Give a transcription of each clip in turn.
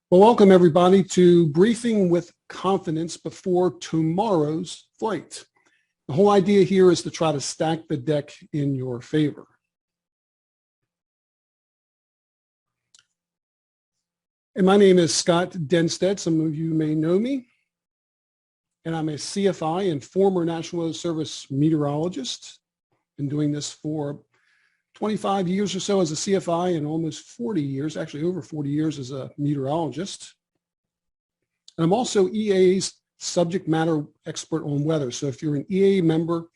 Well, welcome everybody to Briefing with Confidence before tomorrow's flight. The whole idea here is to try to stack the deck in your favor. And my name is Scott Dennstaedt. Some of you may know me. And I'm a CFI and former National Weather Service meteorologist. Been doing this for 25 years or so as a CFI and almost 40 years, actually over 40 years as a meteorologist. And I'm also EA's subject matter expert on weather. So if you're an EA member,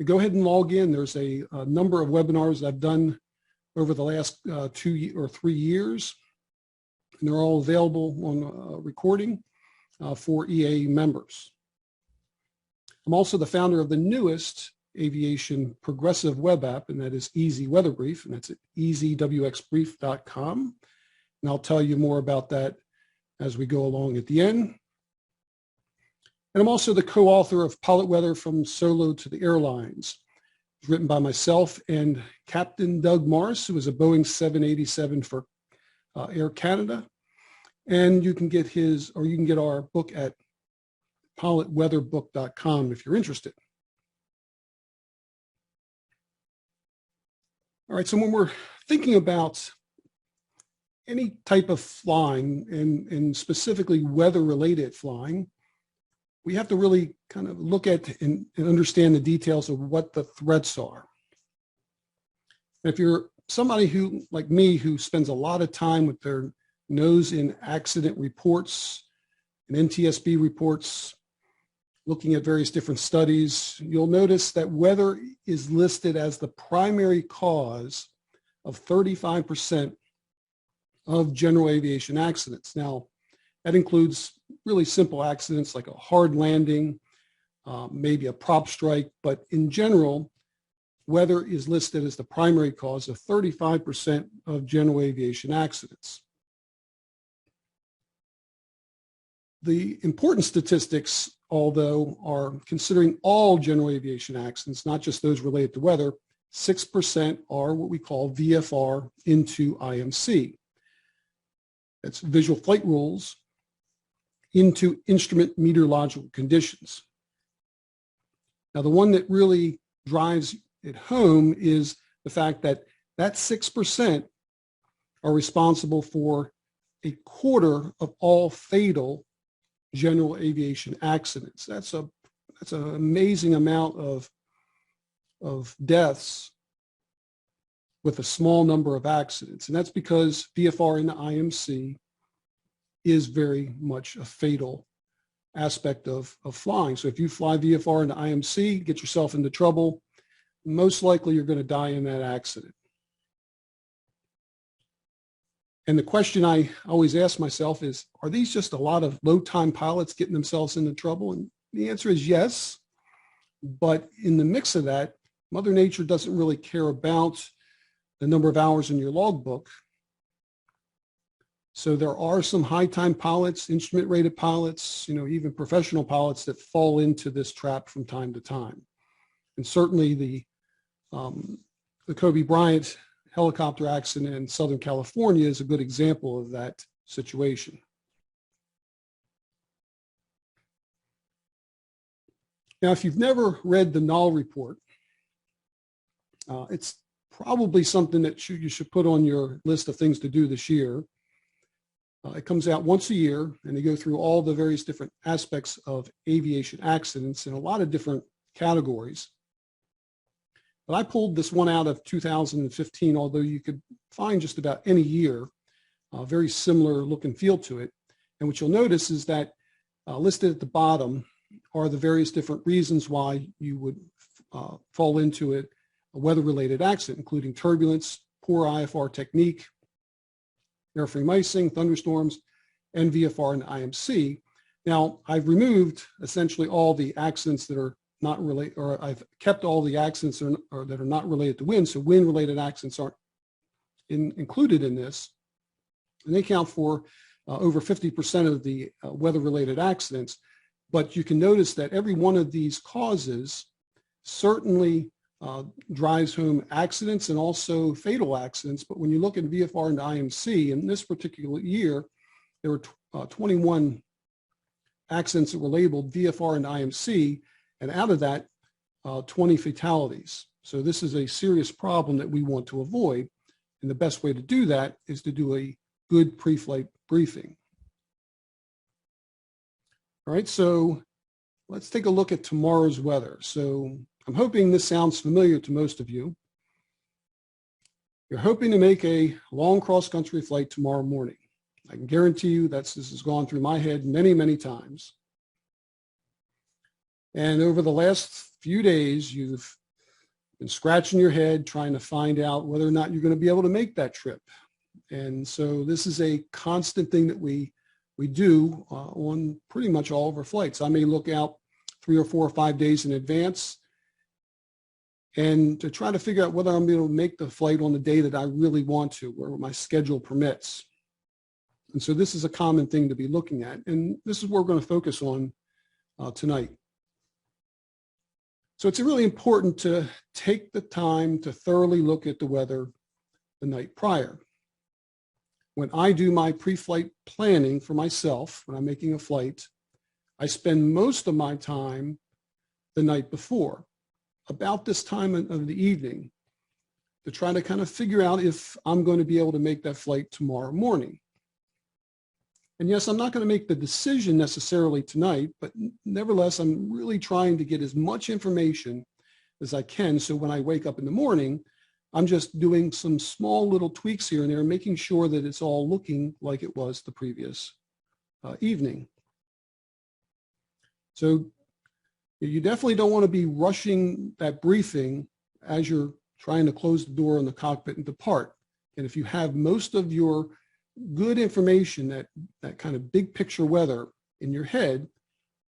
go ahead and log in. There's a number of webinars that I've done over the last 2 or 3 years. And they're all available on recording for EA members. I'm also the founder of the newest aviation progressive web app, and that is EZWxBrief, and that's at EZWxBrief.com. And I'll tell you more about that as we go along at the end. And I'm also the co-author of Pilot Weather from Solo to the Airlines. It's written by myself and Captain Doug Morris, who is a Boeing 787 for Air Canada. And you can get our book at pilotweatherbook.com if you're interested. All right, so when we're thinking about any type of flying and specifically weather-related flying, we have to really kind of look at and understand the details of what the threats are. And if you're somebody who, like me, who spends a lot of time with their nose in accident reports and NTSB reports, looking at various different studies, you'll notice that weather is listed as the primary cause of 35% of general aviation accidents. Now, that includes really simple accidents like a hard landing, maybe a prop strike, but in general, weather is listed as the primary cause of 35% of general aviation accidents. The important statistics, although, are considering all general aviation accidents, not just those related to weather. 6% are what we call VFR into IMC. That's visual flight rules into instrument meteorological conditions. Now, the one that really drives it home is the fact that that 6% are responsible for a quarter of all fatal general aviation accidents. That's an amazing amount of deaths with a small number of accidents. And that's because VFR into IMC is very much a fatal aspect of flying. So if you fly VFR into IMC, get yourself into trouble, most likely you're going to die in that accident. And the question I always ask myself is, are these just a lot of low-time pilots getting themselves into trouble? And the answer is yes. But in the mix of that, Mother Nature doesn't really care about the number of hours in your logbook. So there are some high-time pilots, instrument-rated pilots, even professional pilots that fall into this trap from time to time. And certainly the Kobe Bryant helicopter accident in Southern California is a good example of that situation. Now, if you've never read the Null report, it's probably something that you should put on your list of things to do this year. It comes out once a year, and they go through all the various different aspects of aviation accidents in a lot of different categories. But I pulled this one out of 2015, although you could find just about any year, very similar look and feel to it. And what you'll notice is that listed at the bottom are the various different reasons why you would fall into a weather-related accident, including turbulence, poor IFR technique, airframe icing, thunderstorms, and VFR and IMC. Now, I've removed essentially all the accidents that are not related, or I've kept all the accidents that are not related to wind, so wind-related accidents aren't included in this, and they account for over 50% of the weather-related accidents. But you can notice that every one of these causes certainly drives home accidents and also fatal accidents. But when you look at VFR and IMC in this particular year, there were 21 accidents that were labeled VFR and IMC, and out of that, 20 fatalities. So this is a serious problem that we want to avoid. And the best way to do that is to do a good pre-flight briefing. All right, so let's take a look at tomorrow's weather. So I'm hoping this sounds familiar to most of you. You're hoping to make a long cross-country flight tomorrow morning. I can guarantee you this has gone through my head many, many times. And over the last few days, you've been scratching your head trying to find out whether or not you're going to be able to make that trip. And so this is a constant thing that we do on pretty much all of our flights. I may look out 3 or 4 or 5 days in advance and to try to figure out whether I'm able to make the flight on the day that I really want to, where my schedule permits. And so this is a common thing to be looking at. And this is what we're going to focus on tonight. So it's really important to take the time to thoroughly look at the weather the night prior. When I do my pre-flight planning for myself, when I'm making a flight, I spend most of my time the night before, about this time of the evening, to try to kind of figure out if I'm going to be able to make that flight tomorrow morning. And yes, I'm not going to make the decision necessarily tonight, but nevertheless, I'm really trying to get as much information as I can. So when I wake up in the morning, I'm just doing some small little tweaks here and there, making sure that it's all looking like it was the previous evening. So you definitely don't want to be rushing that briefing as you're trying to close the door on the cockpit and depart. And if you have most of your good information, that kind of big picture weather in your head,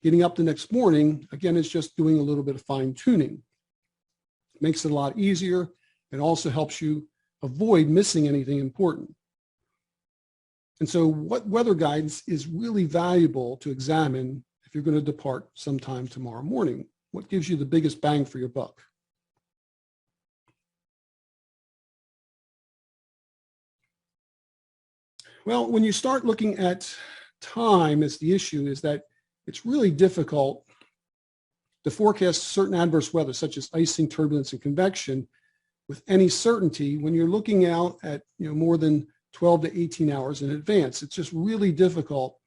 getting up the next morning, again, is just doing a little bit of fine tuning. It makes it a lot easier. It also helps you avoid missing anything important. And so what weather guidance is really valuable to examine if you're going to depart sometime tomorrow morning? What gives you the biggest bang for your buck? Well, when you start looking at time as the issue, is that it's really difficult to forecast certain adverse weather, such as icing, turbulence, and convection, with any certainty when you're looking out at more than 12 to 18 hours in advance. It's just really difficult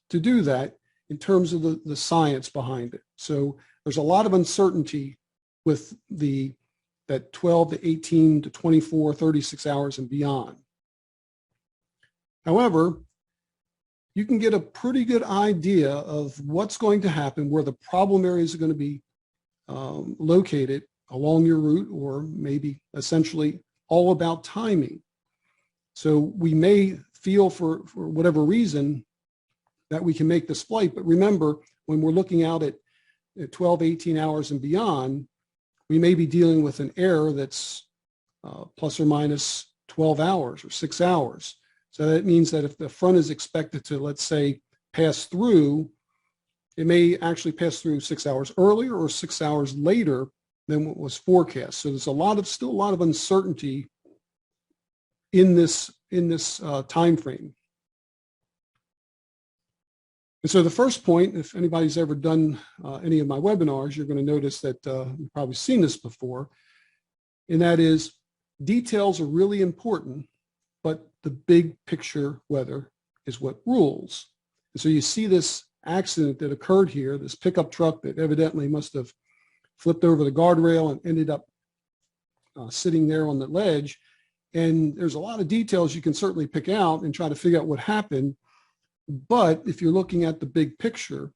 to do that in terms of the science behind it. So there's a lot of uncertainty with that 12 to 18 to 24, 36 hours and beyond. However, you can get a pretty good idea of what's going to happen, where the problem areas are going to be located along your route, or maybe essentially all about timing. So we may feel for whatever reason that we can make this flight, but remember, when we're looking out at 12, 18 hours and beyond, we may be dealing with an error that's plus or minus 12 hours or 6 hours. So that means that if the front is expected to, let's say, pass through, it may actually pass through 6 hours earlier or 6 hours later than what was forecast. So there's still a lot of uncertainty in this time frame. And so the first point, if anybody's ever done any of my webinars, you're going to notice that you've probably seen this before, and that is details are really important, but the big picture weather is what rules. And so you see this accident that occurred here, this pickup truck that evidently must have flipped over the guardrail and ended up sitting there on the ledge. And there's a lot of details you can certainly pick out and try to figure out what happened. But if you're looking at the big picture,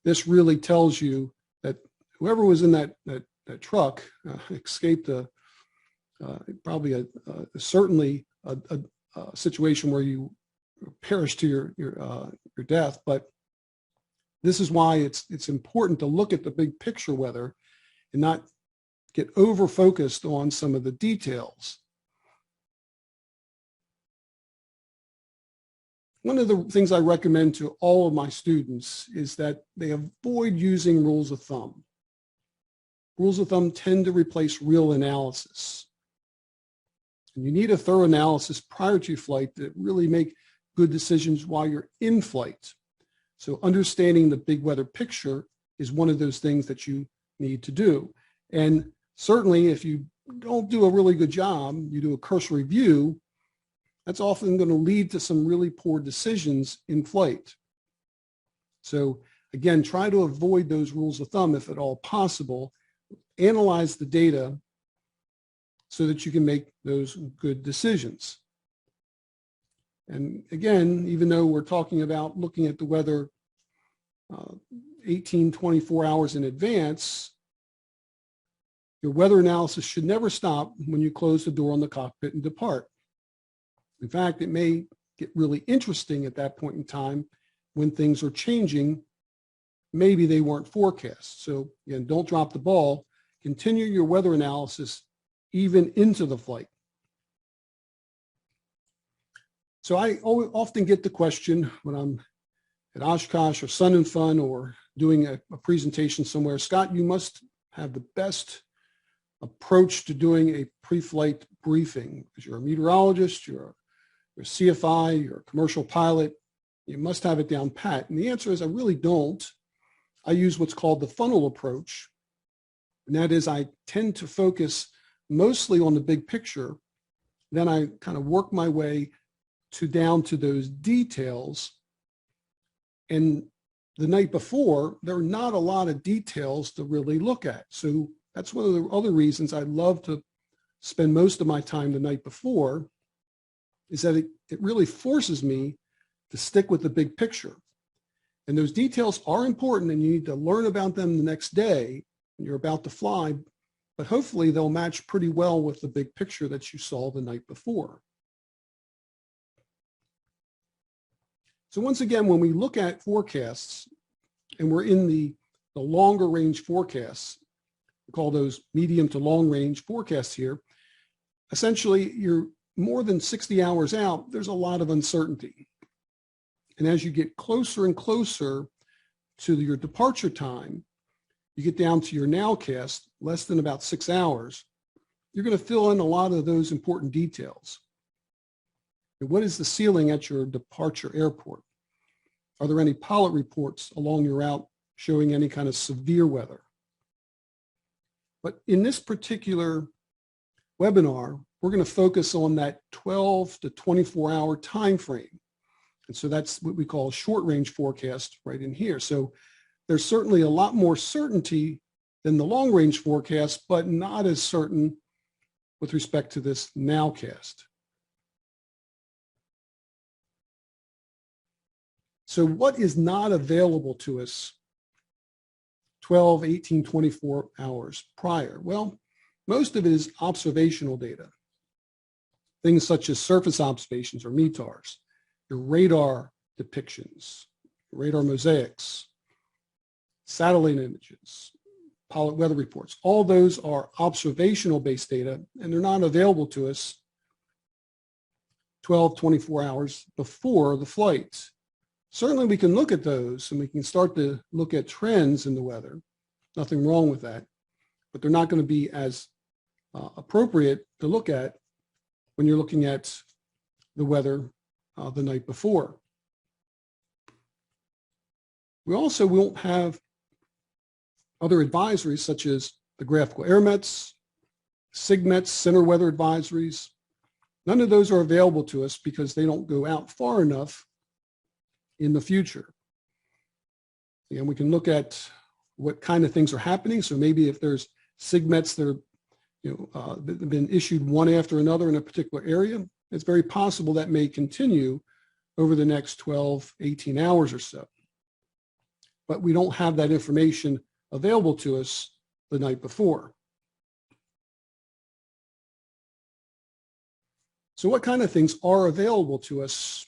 this really tells you that whoever was in that truck escaped certainly a situation where you perish to your death. But this is why it's important to look at the big picture weather and not get over focused on some of the details. One of the things I recommend to all of my students is that they avoid using rules of thumb. Rules of thumb tend to replace real analysis. And you need a thorough analysis prior to your flight to really make good decisions while you're in flight. So understanding the big weather picture is one of those things that you need to do. And certainly if you don't do a really good job, you do a cursory view, that's often going to lead to some really poor decisions in flight. So again, try to avoid those rules of thumb if at all possible. Analyze the data so that you can make those good decisions. And again, even though we're talking about looking at the weather 18, 24 hours in advance, your weather analysis should never stop when you close the door on the cockpit and depart. In fact, it may get really interesting at that point in time when things are changing. Maybe they weren't forecast. So again, don't drop the ball. Continue your weather analysis even into the flight. So I often get the question when I'm at Oshkosh or Sun and Fun or doing a presentation somewhere, Scott, you must have the best approach to doing a pre-flight briefing because you're a meteorologist, you're a CFI, you're a commercial pilot, you must have it down pat. And the answer is I really don't. I use what's called the funnel approach. And that is I tend to focus mostly on the big picture. Then I kind of work my way down to those details. And the night before, there are not a lot of details to really look at. So that's one of the other reasons I love to spend most of my time the night before, is that it really forces me to stick with the big picture. And those details are important and you need to learn about them the next day when you're about to fly, but hopefully they'll match pretty well with the big picture that you saw the night before. So once again, when we look at forecasts and we're in the longer range forecasts, we call those medium to long range forecasts here, essentially you're more than 60 hours out, there's a lot of uncertainty. And as you get closer and closer to your departure time, you get down to your nowcast, less than about 6 hours, you're going to fill in a lot of those important details. And what is the ceiling at your departure airport? Are there any pilot reports along your route showing any kind of severe weather? But in this particular webinar, we're going to focus on that 12 to 24 hour time frame. And so that's what we call a short range forecast right in here. So there's certainly a lot more certainty than the long range forecast, but not as certain with respect to this nowcast. So what is not available to us 12, 18, 24 hours prior? Well, most of it is observational data. Things such as surface observations or METARs, your radar depictions, radar mosaics, satellite images, pilot weather reports. All those are observational based data and they're not available to us 12, 24 hours before the flight. Certainly we can look at those and we can start to look at trends in the weather. Nothing wrong with that, but they're not going to be as appropriate to look at when you're looking at the weather the night before. We also won't have other advisories such as the graphical air mets, SIGMETs, center weather advisories. None of those are available to us because they don't go out far enough in the future. And we can look at what kind of things are happening. So maybe if there's SIGMETs that are been issued one after another in a particular area, it's very possible that may continue over the next 12, 18 hours or so. But we don't have that information available to us the night before. So what kind of things are available to us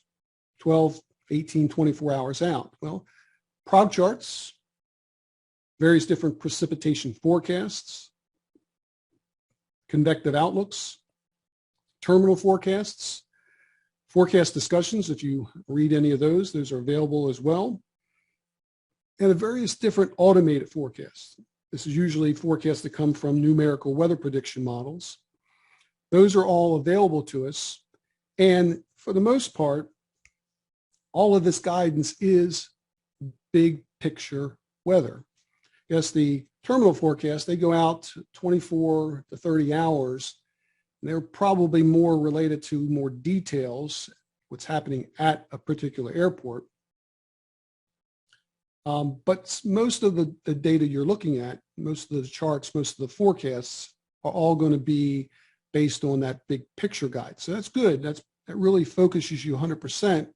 12, 18, 24 hours out? Well, prob charts, various different precipitation forecasts, convective outlooks, terminal forecasts, forecast discussions. If you read any of those are available as well. And various different automated forecasts. This is usually forecasts that come from numerical weather prediction models. Those are all available to us. And for the most part, all of this guidance is big picture weather. Yes, the terminal forecast, they go out 24 to 30 hours. And they're probably more related to more details, what's happening at a particular airport. But most of the data you're looking at, most of the charts, most of the forecasts are all going to be based on that big picture guide. So that's good. That really focuses you 100%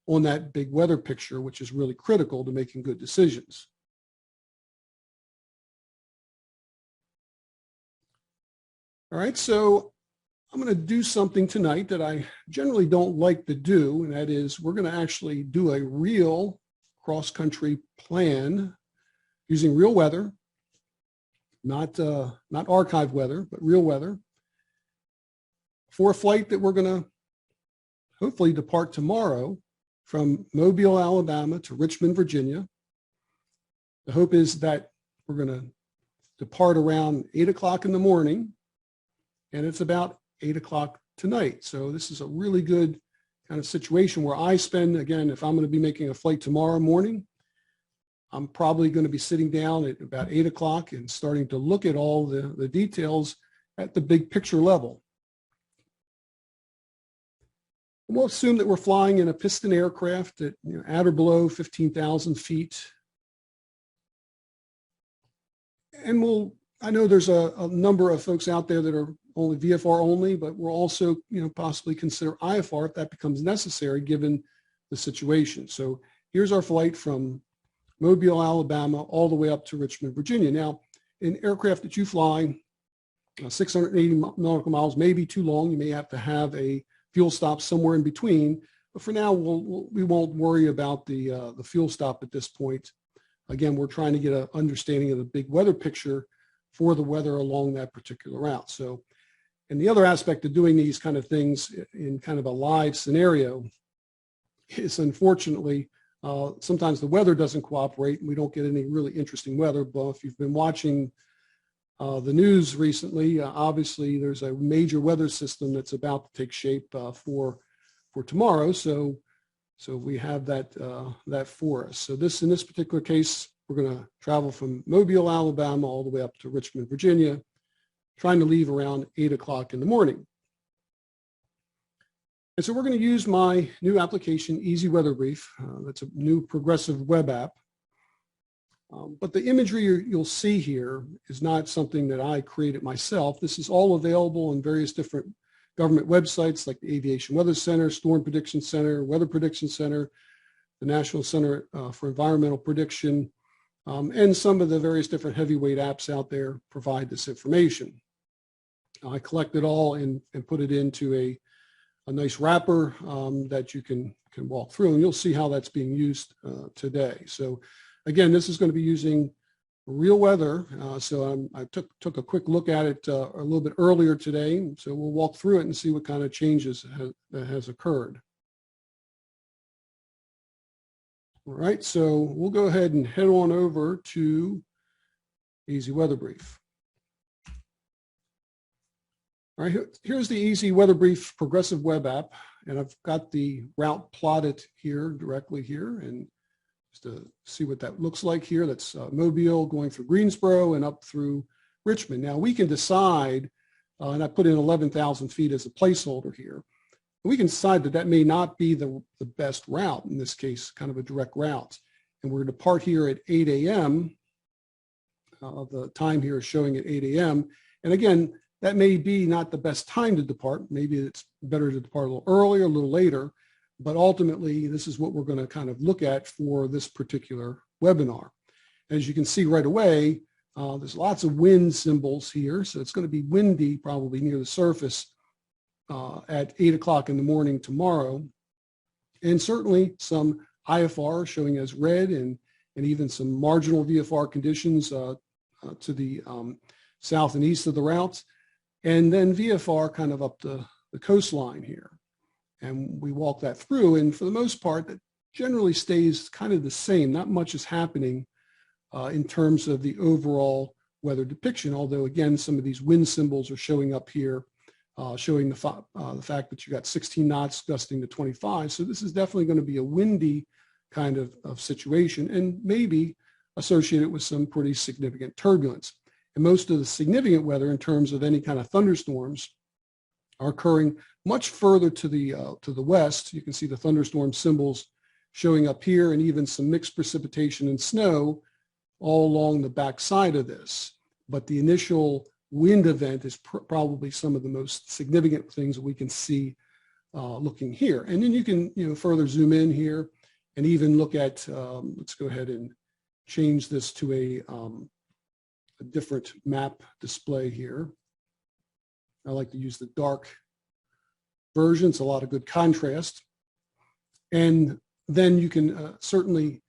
on that big weather picture, which is really critical to making good decisions. All right, so I'm going to do something tonight that I generally don't like to do, and that is we're going to actually do a real cross-country plan using real weather, not archive weather, but real weather, for a flight that we're going to hopefully depart tomorrow from Mobile, Alabama to Richmond, Virginia. The hope is that we're going to depart around 8 o'clock in the morning, and it's about 8 o'clock tonight. So this is a really good kind of situation where I spend, again, if I'm going to be making a flight tomorrow morning, I'm probably going to be sitting down at about 8 o'clock and starting to look at all the details at the big picture level. And we'll assume that we're flying in a piston aircraft at at or below 15,000 feet. And I know there's a number of folks out there that are only VFR only, but we'll also, possibly consider IFR if that becomes necessary given the situation. So here's our flight from Mobile, Alabama, all the way up to Richmond, Virginia. Now, an aircraft that you fly 680 nautical miles may be too long. You may have to have a fuel stop somewhere in between. But for now, we won't worry about the fuel stop at this point. Again, we're trying to get an understanding of the big weather picture for the weather along that particular route. So, and the other aspect of doing these kind of things in kind of a live scenario is, unfortunately, sometimes the weather doesn't cooperate and we don't get any really interesting weather. But if you've been watching the news recently, obviously there's a major weather system that's about to take shape for tomorrow. So we have that for us. So in this particular case, we're going to travel from Mobile, Alabama, all the way up to Richmond, Virginia, trying to leave around 8 o'clock in the morning. And so we're going to use my new application, EZWxBrief. That's a new progressive web app. But the imagery you'll see here is not something that I created myself. This is all available on various different government websites like the Aviation Weather Center, Storm Prediction Center, Weather Prediction Center, the National Center for Environmental Prediction, and some of the various different heavyweight apps out there provide this information. I collect it all and put it into a nice wrapper that you can walk through, and you'll see how that's being used today. So again, this is going to be using real weather. So I took a quick look at it a little bit earlier today. So we'll walk through it and see what kind of changes that has occurred. All right, so we'll go ahead and head on over to EZWxBrief. All right, here's the EZWxBrief progressive web app, and I've got the route plotted here directly here, and just to see what that looks like here. That's Mobile going through Greensboro and up through Richmond. Now we can decide, and I put in 11,000 feet as a placeholder here. We can decide that may not be the best route, in this case, kind of a direct route. And we're going to depart here at 8 a.m. The time here is showing at 8 a.m. And again, that may be not the best time to depart. Maybe it's better to depart a little earlier, a little later. But ultimately, this is what we're going to kind of look at for this particular webinar. As you can see right away, there's lots of wind symbols here. So it's going to be windy probably near the surface at 8 o'clock in the morning tomorrow. And certainly some IFR showing as red and even some marginal VFR conditions to the south and east of the routes. And then VFR kind of up the coastline here. And we walk that through, and for the most part, that generally stays kind of the same. Not much is happening in terms of the overall weather depiction, although, again, some of these wind symbols are showing up here showing the fact that you got 16 knots gusting to 25. So this is definitely going to be a windy kind of situation, and maybe associated with some pretty significant turbulence. And most of the significant weather in terms of any kind of thunderstorms are occurring much further to the west. You can see the thunderstorm symbols showing up here, and even some mixed precipitation and snow all along the backside of this. But the initial wind event is probably some of the most significant things that we can see looking here. And then you can further zoom in here and even look at, let's go ahead and change this to a different map display here. I like to use the dark version. It's a lot of good contrast. And then you can certainly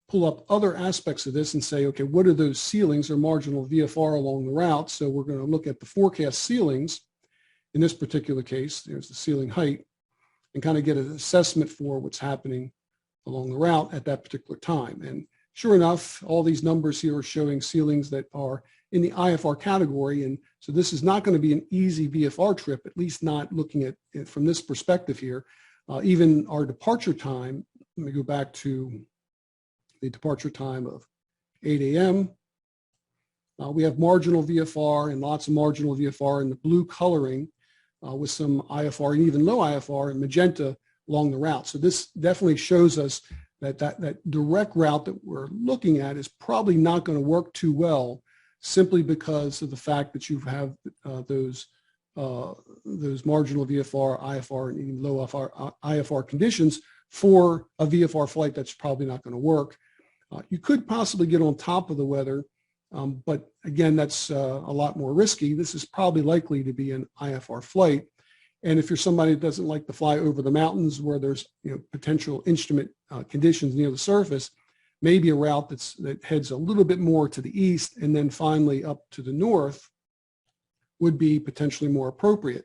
pull up other aspects of this and say, okay, what are those ceilings or marginal VFR along the route? So we're going to look at the forecast ceilings. In this particular case, there's the ceiling height, and kind of get an assessment for what's happening along the route at that particular time. And sure enough, all these numbers here are showing ceilings that are in the IFR category. And so this is not going to be an easy VFR trip, at least not looking at it from this perspective here. Even our departure time, let me go back to the departure time of 8 a.m. We have marginal VFR and lots of marginal VFR in the blue coloring with some IFR and even low IFR and magenta along the route. So this definitely shows us that that direct route that we're looking at is probably not going to work too well, simply because of the fact that you have those marginal VFR, IFR, and even low IFR conditions for a VFR flight that's probably not going to work. You could possibly get on top of the weather, but again, that's a lot more risky. This is probably likely to be an IFR flight. And if you're somebody that doesn't like to fly over the mountains where there's potential instrument conditions near the surface, maybe a route that heads a little bit more to the east and then finally up to the north would be potentially more appropriate.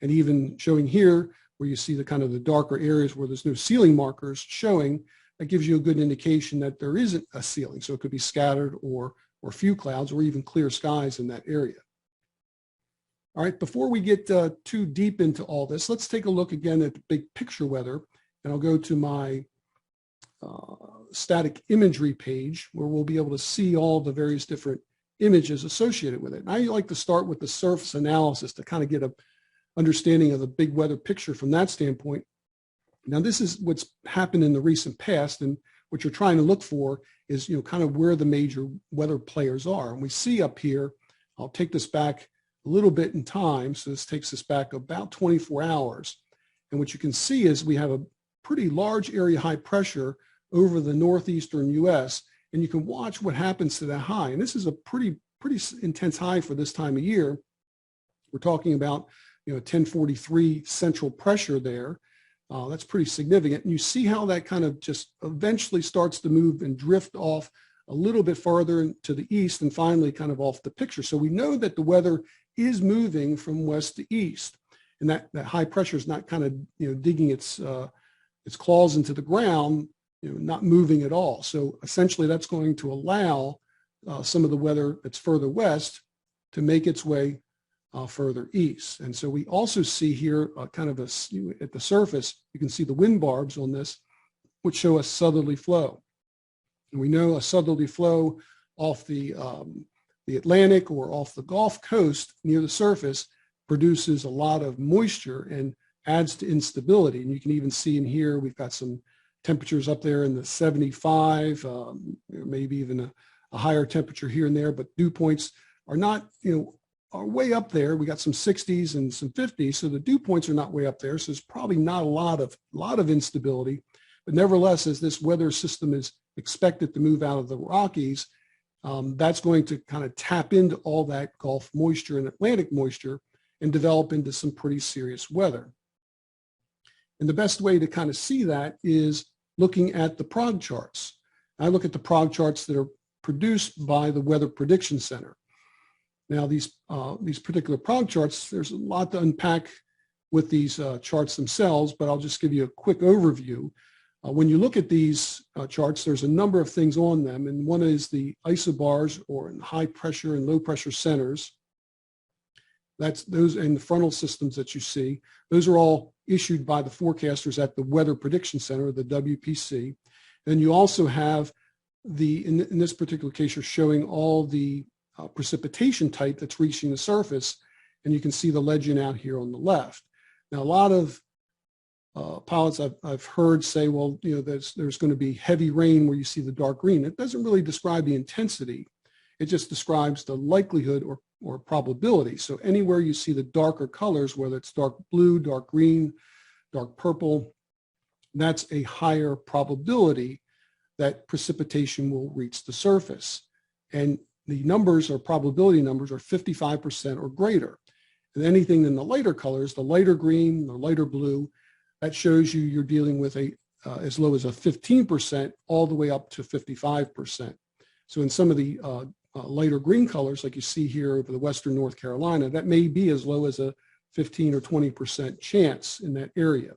And even showing here where you see the kind of the darker areas where there's no ceiling markers showing, that gives you a good indication that there isn't a ceiling. So it could be scattered or few clouds or even clear skies in that area. All right, before we get too deep into all this, let's take a look again at the big picture weather. And I'll go to my static imagery page where we'll be able to see all the various different images associated with it. And I like to start with the surface analysis to kind of get an understanding of the big weather picture from that standpoint. Now, this is what's happened in the recent past, and what you're trying to look for is, kind of where the major weather players are. And we see up here, I'll take this back a little bit in time. So this takes us back about 24 hours. And what you can see is we have a pretty large area high pressure over the northeastern U.S. And you can watch what happens to that high. And this is a pretty intense high for this time of year. We're talking about 1043 central pressure there. That's pretty significant. And you see how that kind of just eventually starts to move and drift off a little bit farther to the east and finally kind of off the picture. So we know that the weather is moving from west to east, and that high pressure is not kind of digging its claws into the ground, not moving at all. So essentially that's going to allow some of the weather that's further west to make its way further east. And so we also see here kind of at the surface, you can see the wind barbs on this, which show a southerly flow. And we know a southerly flow off the Atlantic or off the Gulf Coast near the surface produces a lot of moisture and adds to instability. And you can even see in here, we've got some temperatures up there in the 75, maybe even a higher temperature here and there, but dew points are not, are way up there. We got some 60s and some 50s, so the dew points are not way up there. So there's probably not a lot of instability, but nevertheless, as this weather system is expected to move out of the Rockies, that's going to kind of tap into all that Gulf moisture and Atlantic moisture and develop into some pretty serious weather. And the best way to kind of see that is looking at the prog charts. I look at the prog charts that are produced by the Weather Prediction Center. Now, these particular prog charts, there's a lot to unpack with these charts themselves, but I'll just give you a quick overview. When you look at these charts, there's a number of things on them, and one is the isobars, or high pressure and low pressure centers. That's those, and the frontal systems that you see. Those are all issued by the forecasters at the Weather Prediction Center, the WPC. And you also have in this particular case, you're showing all the precipitation type that's reaching the surface, and you can see the legend out here on the left. Now, a lot of pilots I've heard say, well, you know, there's going to be heavy rain where you see the dark green. It doesn't really describe the intensity. It just describes the likelihood or probability. So anywhere you see the darker colors, whether it's dark blue, dark green, dark purple, that's a higher probability that precipitation will reach the surface. And the numbers or probability numbers are 55% or greater. And anything in the lighter colors, the lighter green, the lighter blue, that shows you're dealing with as low as a 15% all the way up to 55%. So in some of the lighter green colors, like you see here over the western North Carolina, that may be as low as a 15 or 20% chance in that area.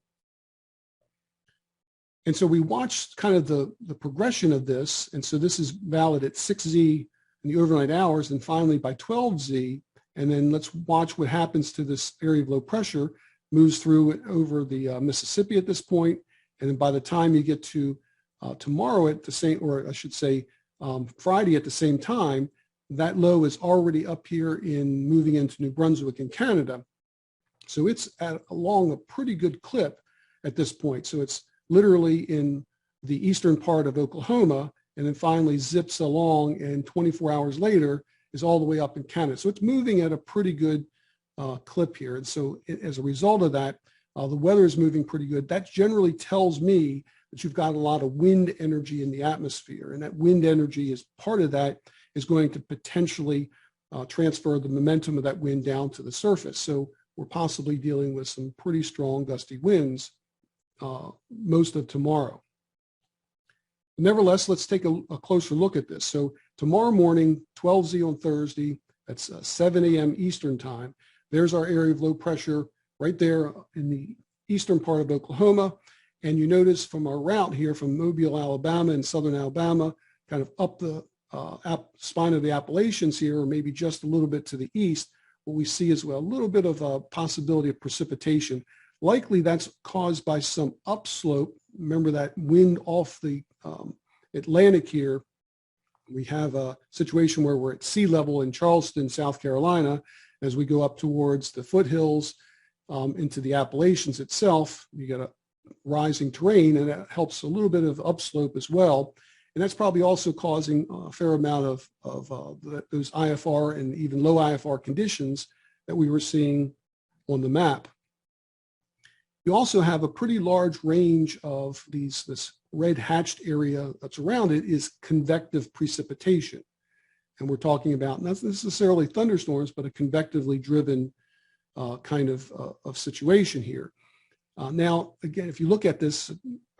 And so we watched kind of the progression of this. And so this is valid at 6Z in the overnight hours, and finally by 12Z. And then let's watch what happens to this area of low pressure, moves through over the Mississippi at this point. And then by the time you get to tomorrow at the same, or I should say Friday at the same time, that low is already up here in moving into New Brunswick in Canada. So it's along a pretty good clip at this point. So it's literally in the eastern part of Oklahoma, and then finally zips along, and 24 hours later is all the way up in Canada. So it's moving at a pretty good clip here. And so as a result of that, the weather is moving pretty good. That generally tells me that you've got a lot of wind energy in the atmosphere, and that wind energy is part of that is going to potentially transfer the momentum of that wind down to the surface. So we're possibly dealing with some pretty strong gusty winds most of tomorrow. Nevertheless, let's take a closer look at this. So tomorrow morning, 12Z on Thursday, that's 7 a.m. Eastern time. There's our area of low pressure right there in the eastern part of Oklahoma. And you notice from our route here from Mobile, Alabama and southern Alabama, kind of up the spine of the Appalachians here, or maybe just a little bit to the east, what we see is, well, a little bit of a possibility of precipitation. Likely that's caused by some upslope. Remember that wind off the Atlantic here. We have a situation where we're at sea level in Charleston, South Carolina. As we go up towards the foothills into the Appalachians itself, you get a rising terrain, and that helps a little bit of upslope as well. And that's probably also causing a fair amount of those IFR and even low IFR conditions that we were seeing on the map. You also have a pretty large range of this red hatched area that's around it is convective precipitation. And we're talking about not necessarily thunderstorms, but a convectively driven kind of situation here. Now, again, if you look at this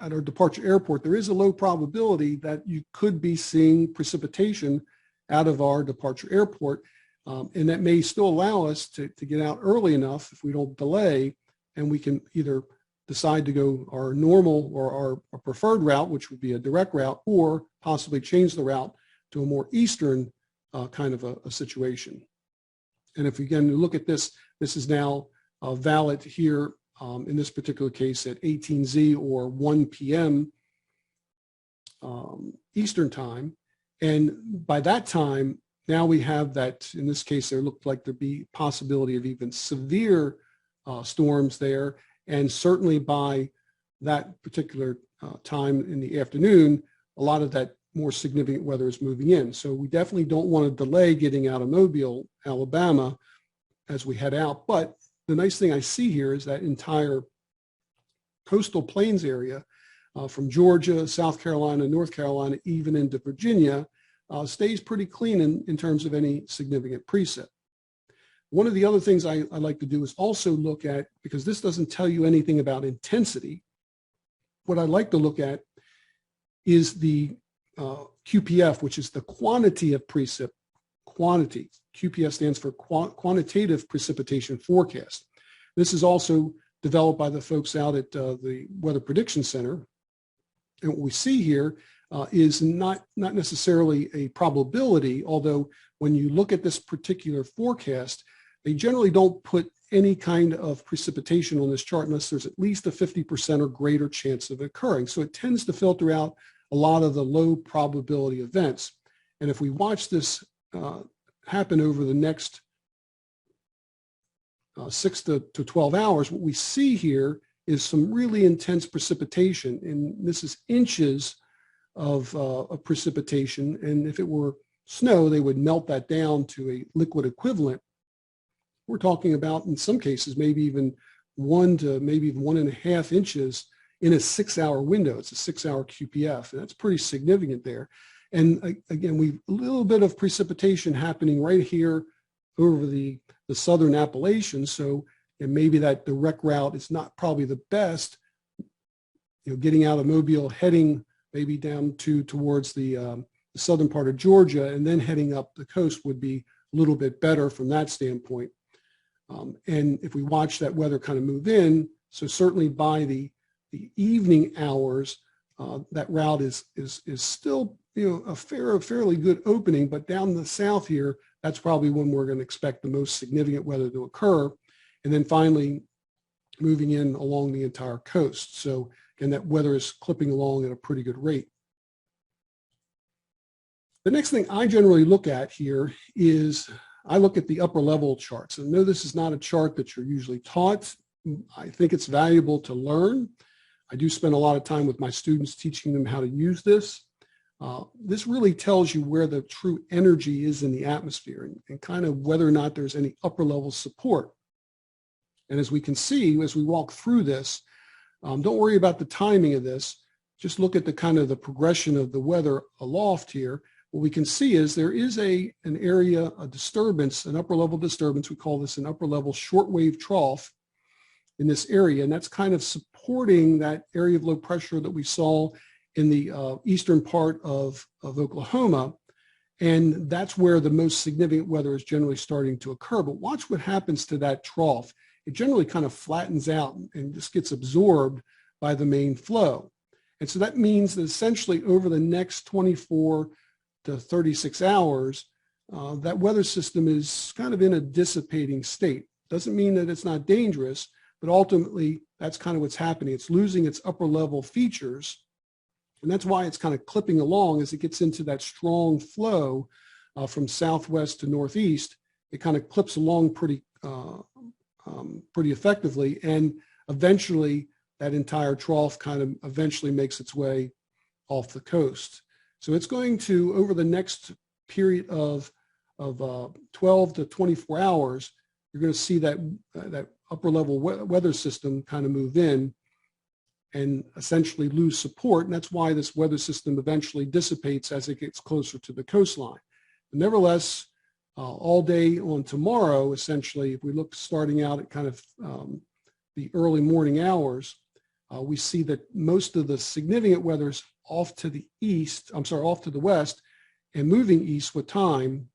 at our departure airport, there is a low probability that you could be seeing precipitation out of our departure airport. And that may still allow us to get out early enough if we don't delay, and we can either decide to go our normal or our preferred route, which would be a direct route, or possibly change the route to a more eastern kind of a situation. And if we again look at this, this is now valid here in this particular case at 18Z or 1 p.m. Eastern time. And by that time, now we have that, in this case, there looked like there'd be possibility of even severe storms there. And certainly by that particular time in the afternoon, a lot of that more significant weather is moving in. So we definitely don't want to delay getting out of Mobile, Alabama as we head out. But the nice thing I see here is that entire coastal plains area from Georgia, South Carolina, North Carolina, even into Virginia, stays pretty clean in terms of any significant precip. One of the other things I like to do is also look at, because this doesn't tell you anything about intensity, what I like to look at is the QPF, which is the quantity of precip. Quantity. QPF stands for Quantitative Precipitation Forecast. This is also developed by the folks out at the Weather Prediction Center. And what we see here is not necessarily a probability, although when you look at this particular forecast, They generally don't put any kind of precipitation on this chart unless there's at least a 50% or greater chance of occurring. So it tends to filter out a lot of the low probability events. And if we watch this happen over the next 6 to 12 hours, what we see here is some really intense precipitation. And this is inches of precipitation. And if it were snow, they would melt that down to a liquid equivalent. We're talking about, in some cases, maybe even 1 to maybe even 1.5 inches in a 6-hour window. It's a 6-hour QPF, and that's pretty significant there. And again, we've a little bit of precipitation happening right here over the southern Appalachians. So, and maybe that direct route is not probably the best. Getting out of Mobile, heading maybe down towards the southern part of Georgia, and then heading up the coast would be a little bit better from that standpoint. And if we watch that weather kind of move in, so certainly by the evening hours, that route is still a fairly good opening, but down the south here, that's probably when we're going to expect the most significant weather to occur. And then finally moving in along the entire coast. So again, that weather is clipping along at a pretty good rate. The next thing I generally look at here is I look at the upper level charts. And no, this is not a chart that you're usually taught. I think it's valuable to learn. I do spend a lot of time with my students teaching them how to use this. This really tells you where the true energy is in the atmosphere and kind of whether or not there's any upper level support. And as we can see, as we walk through this, don't worry about the timing of this. Just look at the kind of the progression of the weather aloft here. What we can see is there is an area, a disturbance, an upper level disturbance. We call this an upper level shortwave trough in this area. And that's kind of supporting that area of low pressure that we saw in the eastern part of Oklahoma. And that's where the most significant weather is generally starting to occur. But watch what happens to that trough. It generally kind of flattens out and just gets absorbed by the main flow. And so that means that essentially over the next 24 to 36 hours, that weather system is kind of in a dissipating state. Doesn't mean that it's not dangerous, but ultimately that's kind of what's happening. It's losing its upper level features. And that's why it's kind of clipping along as it gets into that strong flow from southwest to northeast. It kind of clips along pretty effectively, and eventually that entire trough kind of eventually makes its way off the coast. So it's going to, over the next period of 12 to 24 hours, you're going to see that upper level weather system kind of move in and essentially lose support. And that's why this weather system eventually dissipates as it gets closer to the coastline. But nevertheless, all day on tomorrow, essentially, if we look starting out at kind of the early morning hours, we see that most of the significant weather is off to the west and moving east with time.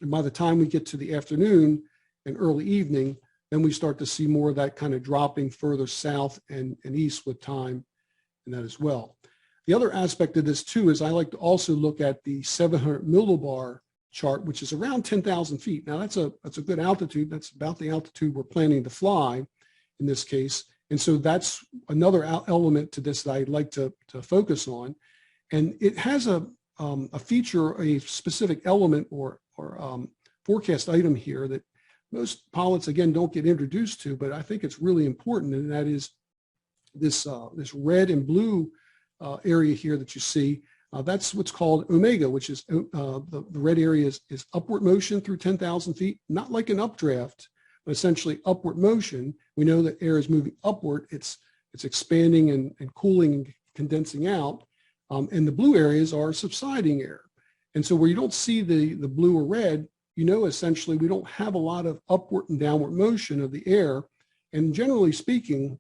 And by the time we get to the afternoon and early evening, then we start to see more of that kind of dropping further south and east with time and that as well. The other aspect of this too is I like to also look at the 700 millibar chart, which is around 10,000 feet. Now that's a good altitude. That's about the altitude we're planning to fly in this case. And so that's another element to this that I'd like to focus on. And it has a feature, a specific element or forecast item here that most pilots, again, don't get introduced to, but I think it's really important, and that is this red and blue area here that you see. That's what's called omega, which is the red area is upward motion through 10,000 feet, not like an updraft, but essentially upward motion. We know that air is moving upward. It's expanding and cooling and condensing out. And the blue areas are subsiding air. And so where you don't see the blue or red, you know, essentially we don't have a lot of upward and downward motion of the air. And generally speaking,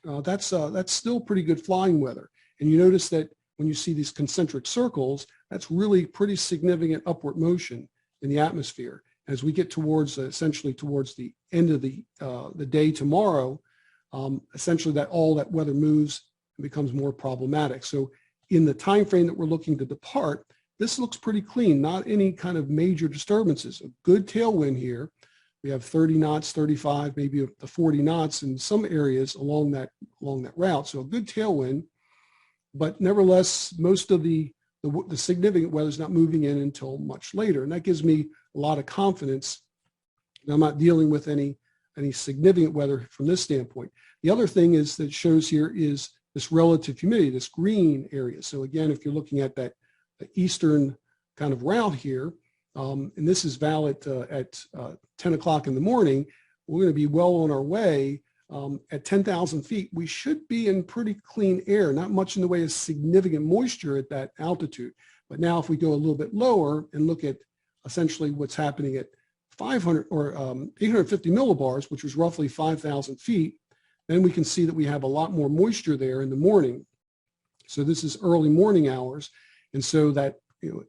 that's still pretty good flying weather. And you notice that when you see these concentric circles, that's really pretty significant upward motion in the atmosphere. As we get towards essentially towards the end of the day tomorrow, essentially all that weather moves and becomes more problematic. So in the time frame that we're looking to depart, this looks pretty clean, not any kind of major disturbances. A good tailwind here, We have 30 knots, 35, maybe up to 40 knots in some areas along that route. So a good tailwind, but nevertheless, most of the significant weather is not moving in until much later. And that gives me a lot of confidence that I'm not dealing with any significant weather from this standpoint. The other thing is that shows here is this relative humidity, this green area. So again, if you're looking at that eastern kind of route here, and this is valid at 10 o'clock in the morning, we're going to be well on our way. At 10,000 feet, we should be in pretty clean air, not much in the way of significant moisture at that altitude. But now if we go a little bit lower and look at essentially what's happening at 500 or 850 millibars, which was roughly 5,000 feet, then we can see that we have a lot more moisture there in the morning. So this is early morning hours. And so that,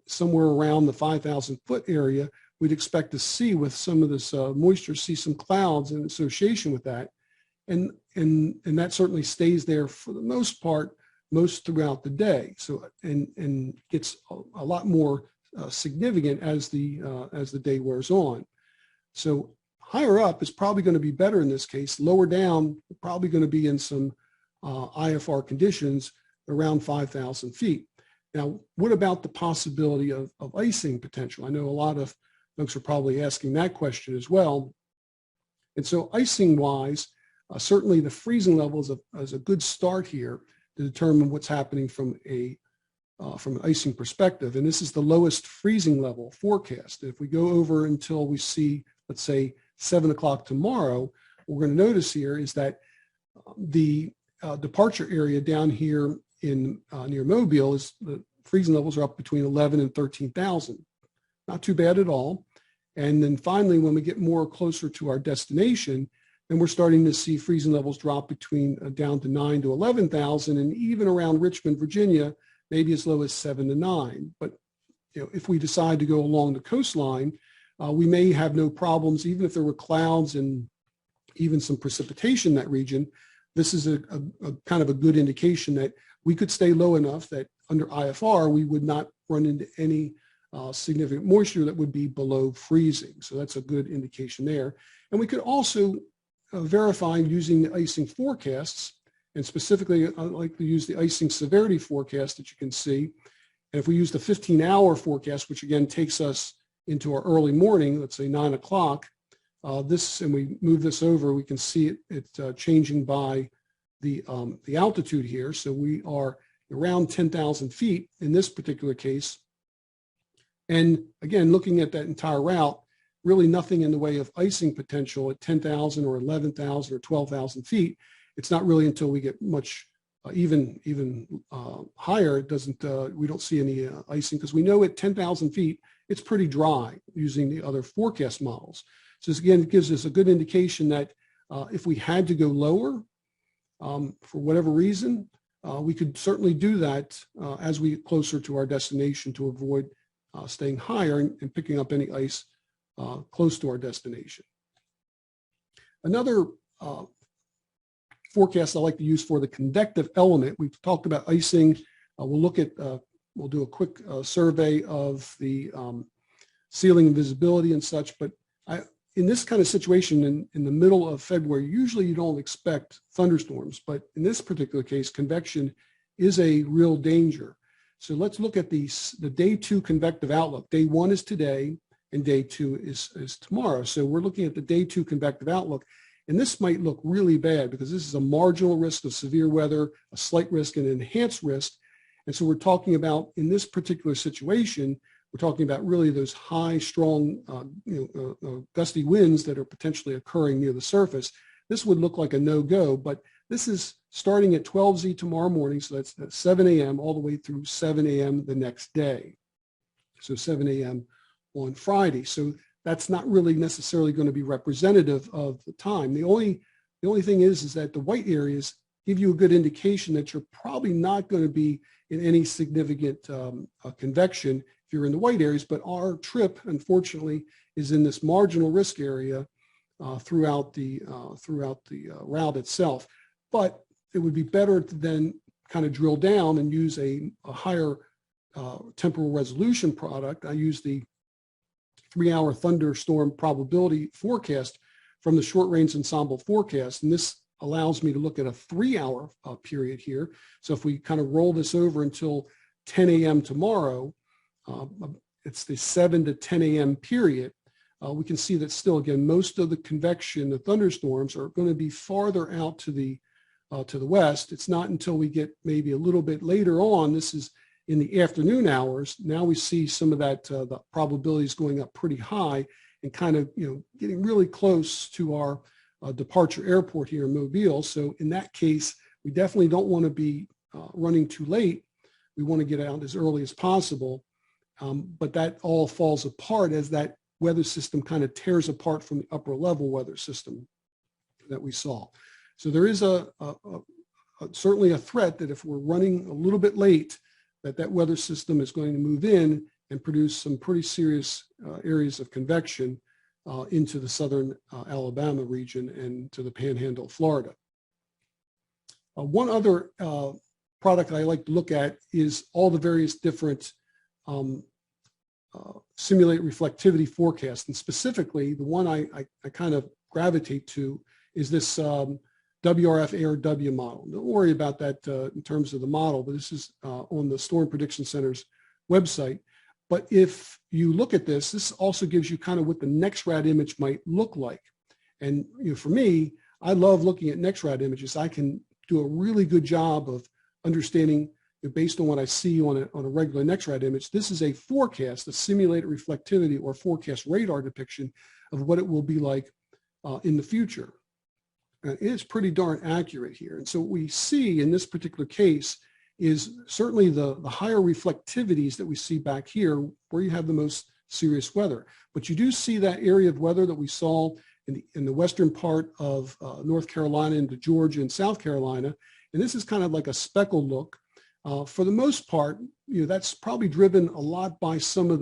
somewhere around the 5,000 foot area, we'd expect to see with some of this moisture, see some clouds in association with that. And that certainly stays there for the most part, most throughout the day. So, and gets a lot more significant as the day wears on. So higher up is probably going to be better in this case. Lower down, we're probably going to be in some IFR conditions around 5,000 feet. Now, what about the possibility of icing potential? I know a lot of folks are probably asking that question as well. And so icing-wise, certainly the freezing level is a good start here to determine what's happening from an icing perspective. And this is the lowest freezing level forecast. If we go over until we see, let's say, 7 o'clock tomorrow, what we're going to notice here is that the departure area down here in near Mobile is the freezing levels are up between 11 and 13,000. Not too bad at all. And then finally, when we get more closer to our destination, then we're starting to see freezing levels drop between down to 9 to 11,000, and even around Richmond, Virginia, maybe as low as 7 to 9. But if we decide to go along the coastline, we may have no problems, even if there were clouds and even some precipitation in that region. This is a kind of a good indication that we could stay low enough that under IFR, we would not run into any significant moisture that would be below freezing. So that's a good indication there. And we could also verify using the icing forecasts, and specifically I like to use the icing severity forecast that you can see. And if we use the 15-hour forecast, which again takes us into our early morning, let's say 9 o'clock, and we move this over, we can see it changing by the altitude here. So we are around 10,000 feet in this particular case. And again, looking at that entire route, really nothing in the way of icing potential at 10,000 or 11,000 or 12,000 feet. It's not really until we get much even higher, we don't see any icing, because we know at 10,000 feet, it's pretty dry using the other forecast models. So this again, it gives us a good indication that if we had to go lower for whatever reason, we could certainly do that as we get closer to our destination to avoid staying higher and picking up any ice close to our destination. Another forecast I like to use for the convective element, we've talked about icing. We'll do a quick survey of the ceiling and visibility and such, but in this kind of situation in the middle of February, usually you don't expect thunderstorms, but in this particular case, convection is a real danger. So let's look at the day 2 convective outlook. Day 1 is today, and day 2 is tomorrow. So we're looking at the day 2 convective outlook, and this might look really bad because this is a marginal risk of severe weather, a slight risk, and an enhanced risk. And so we're talking about, in this particular situation, we're talking about really those high, strong, gusty winds that are potentially occurring near the surface. This would look like a no-go, but this is starting at 12Z tomorrow morning, so that's at 7 a.m. all the way through 7 a.m. the next day. So 7 a.m. on Friday. So that's not really necessarily going to be representative of the time. The only thing is that the white areas give you a good indication that you're probably not going to be in any significant convection if you're in the white areas, but our trip, unfortunately, is in this marginal risk area throughout the route itself. But it would be better to then kind of drill down and use a higher temporal resolution product. I use the 3-hour thunderstorm probability forecast from the short range ensemble forecast. And this allows me to look at a 3-hour period here. So if we kind of roll this over until 10 a.m. tomorrow, it's the 7 to 10 a.m. period. We can see that still, again, most of the convection, the thunderstorms, are going to be farther out to the west. It's not until we get maybe a little bit later on, this is in the afternoon hours, now we see some of that, the probabilities going up pretty high and kind of, getting really close to our departure airport here in Mobile. So in that case, we definitely don't want to be running too late. We want to get out as early as possible. But that all falls apart as that weather system kind of tears apart from the upper level weather system that we saw. So there is certainly a threat that if we're running a little bit late, that weather system is going to move in and produce some pretty serious areas of convection into the southern Alabama region and to the panhandle of Florida. One other product I like to look at is all the various different simulate reflectivity forecasts. And specifically, the one I kind of gravitate to is this WRF-ARW model. Don't worry about that in terms of the model, but this is on the Storm Prediction Center's website. But if you look at this, this also gives you kind of what the NEXRAD image might look like. And for me, I love looking at NEXRAD images. I can do a really good job of understanding, based on what I see on a regular NEXRAD image, this is a forecast, a simulated reflectivity or forecast radar depiction of what it will be like in the future. And it's pretty darn accurate here. And so what we see in this particular case is certainly the higher reflectivities that we see back here where you have the most serious weather. But you do see that area of weather that we saw in the western part of North Carolina into Georgia and South Carolina. And this is kind of like a speckled look. For the most part, that's probably driven a lot by some of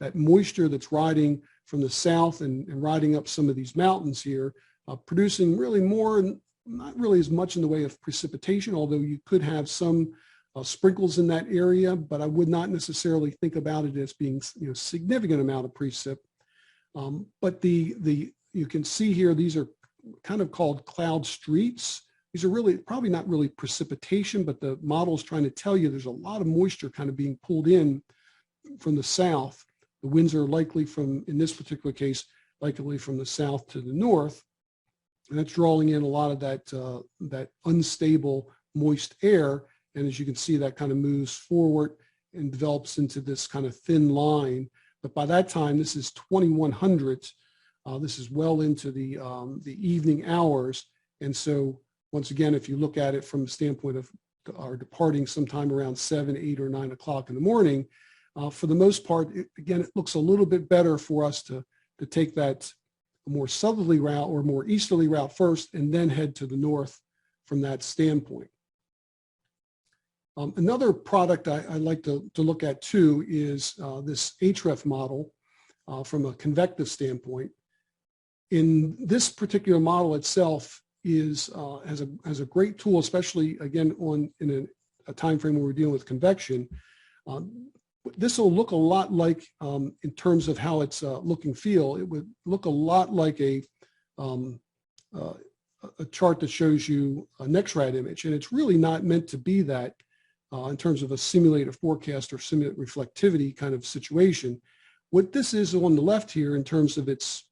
that moisture that's riding from the south and riding up some of these mountains here, producing really more, not really as much in the way of precipitation, although you could have some sprinkles in that area, but I would not necessarily think about it as being significant amount of precip. But you can see here, these are kind of called cloud streets. These are really probably not really precipitation, but the model is trying to tell you there's a lot of moisture kind of being pulled in from the south. The winds are likely from, in this particular case, likely from the south to the north. And that's drawing in a lot of that unstable, moist air. And as you can see, that kind of moves forward and develops into this kind of thin line. But by that time, this is 2100. This is well into the evening hours. And so once again, if you look at it from the standpoint of our departing sometime around 7, 8, or 9 o'clock in the morning, for the most part, again, it looks a little bit better for us to take that more southerly route or more easterly route first and then head to the north from that standpoint. Another product I like to look at too is this HREF model from a convective standpoint. In this particular model itself has a great tool, especially again in a time frame where we're dealing with convection. This will look a lot like, in terms of how it's look and feel, it would look a lot like a chart that shows you a NEXRAD image, and it's really not meant to be that in terms of a simulated forecast or simulated reflectivity kind of situation. What this is on the left here in terms of its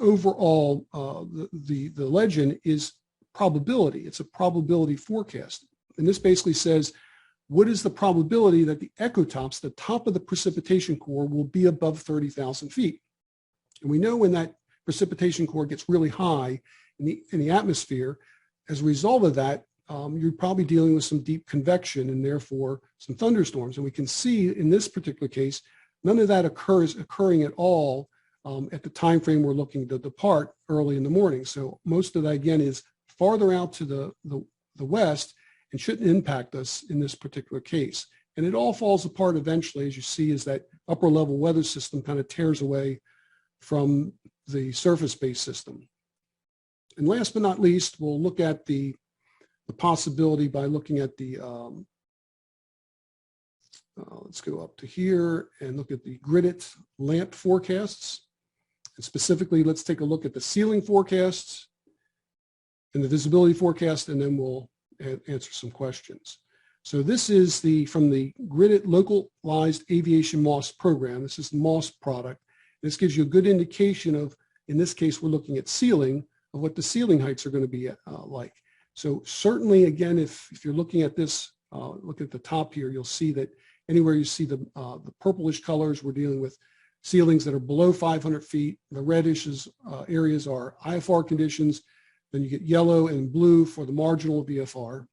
overall, the legend is probability. It's a probability forecast. And this basically says, what is the probability that the ecotops, the top of the precipitation core, will be above 30,000 feet? And we know when that precipitation core gets really high in the atmosphere, as a result of that, you're probably dealing with some deep convection and therefore some thunderstorms. And we can see in this particular case, none of that occurring at all at the time frame we're looking to depart early in the morning. So most of that, again, is farther out to the west and shouldn't impact us in this particular case. And it all falls apart eventually, as you see, as that upper level weather system kind of tears away from the surface-based system. And last but not least, we'll look at the possibility by looking at the let's go up to here and look at the Gridit lamp forecasts. And specifically, let's take a look at the ceiling forecasts and the visibility forecast, and then we'll answer some questions. So this is from the Gridit Localized Aviation MOS program. This is the MOS product. This gives you a good indication of, in this case, we're looking at ceiling, of what the ceiling heights are going to be like. So certainly, again, if you're looking at this, look at the top here, you'll see that anywhere you see the purplish colors, we're dealing with ceilings that are below 500 feet. The reddish areas are IFR conditions. Then you get yellow and blue for the marginal VFR.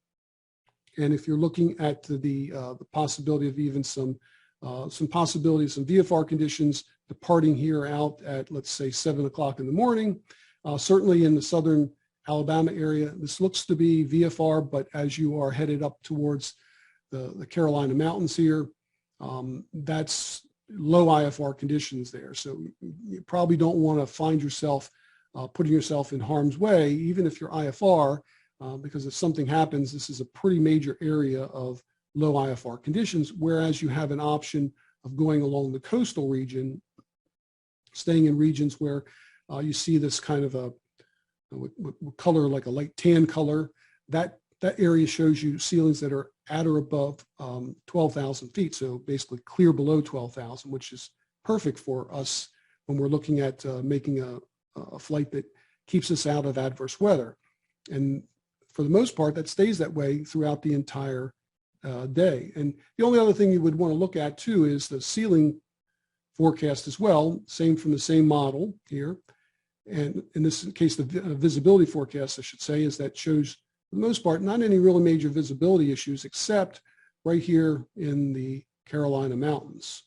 And if you're looking at the possibility of even some possibilities, some VFR conditions departing here out at, let's say, 7 o'clock in the morning, certainly in the southern Alabama area, this looks to be VFR, but as you are headed up towards the Carolina mountains here, that's low IFR conditions there. So you probably don't want to find yourself putting yourself in harm's way, even if you're IFR, because if something happens, this is a pretty major area of low IFR conditions, whereas you have an option of going along the coastal region, staying in regions where you see this kind of a color, like a light tan color. That area shows you ceilings that are at or above 12,000 feet, so basically clear below 12,000, which is perfect for us when we're looking at making a flight that keeps us out of adverse weather. And for the most part, that stays that way throughout the entire day. And the only other thing you would want to look at too is the ceiling forecast as well, from the same model here. And in this case, the visibility forecast, I should say, is that shows, for the most part, not any really major visibility issues, except right here in the Carolina mountains.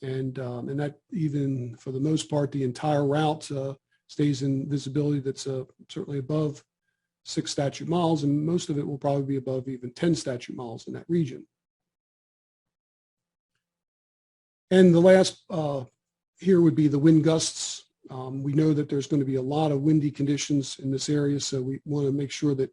And that even, for the most part, the entire route stays in visibility that's certainly above 6 statute miles, and most of it will probably be above even 10 statute miles in that region. And the last here would be the wind gusts. We know that there's going to be a lot of windy conditions in this area, so we want to make sure that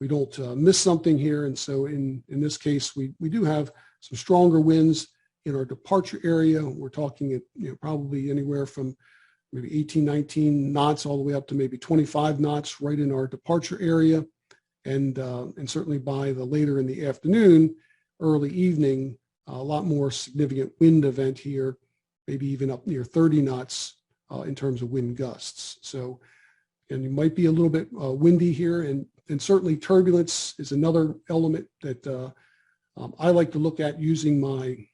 we don't miss something here. And so in this case, we do have some stronger winds in our departure area. We're talking at probably anywhere from maybe 18, 19 knots all the way up to maybe 25 knots right in our departure area. And certainly by the later in the afternoon, early evening, a lot more significant wind event here, maybe even up near 30 knots in terms of wind gusts. So, and it might be a little bit windy here, and certainly turbulence is another element that I like to look at using my,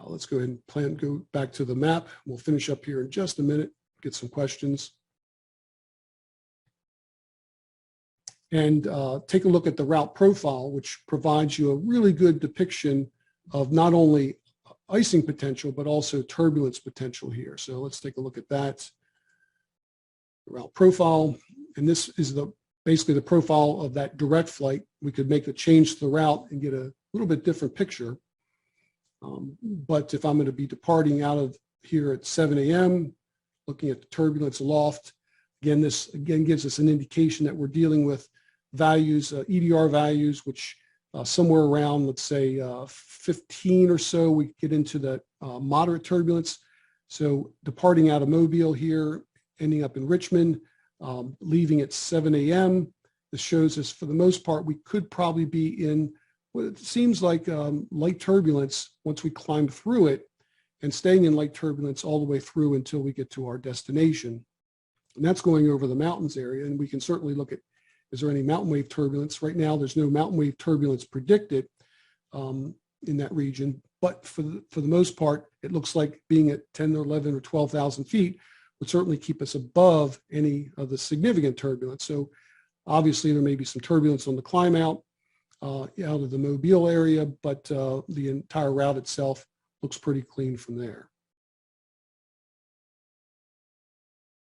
let's go ahead and go back to the map. We'll finish up here in just a minute, get some questions. And take a look at the route profile, which provides you a really good depiction of not only icing potential, but also turbulence potential here. So let's take a look at that. The route profile, and this is basically the profile of that direct flight. We could make the change to the route and get a little bit different picture. But if I'm going to be departing out of here at 7 a.m., looking at the turbulence aloft, this gives us an indication that we're dealing with values, EDR values, which somewhere around, let's say, 15 or so, we get into the moderate turbulence. So departing out of Mobile here, ending up in Richmond, leaving at 7 a.m. This shows us, for the most part, we could probably be in what it seems like light turbulence once we climb through it, and staying in light turbulence all the way through until we get to our destination. And that's going over the mountains area, and we can certainly look at, is there any mountain wave turbulence? Right now, there's no mountain wave turbulence predicted in that region, but for the most part, it looks like being at 10 or 11 or 12,000 feet would certainly keep us above any of the significant turbulence. So obviously, there may be some turbulence on the climb out of the Mobile area, but the entire route itself looks pretty clean from there.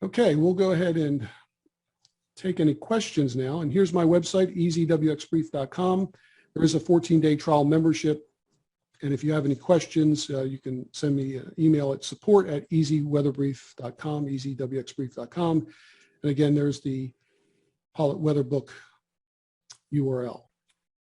Okay, we'll go ahead and take any questions now. And here's my website, EZWxBrief.com. There is a 14-day trial membership. And if you have any questions, you can send me an email at support@EZWeatherBrief.com, EZWxBrief.com. And again, there's the Pilot Weather Book URL.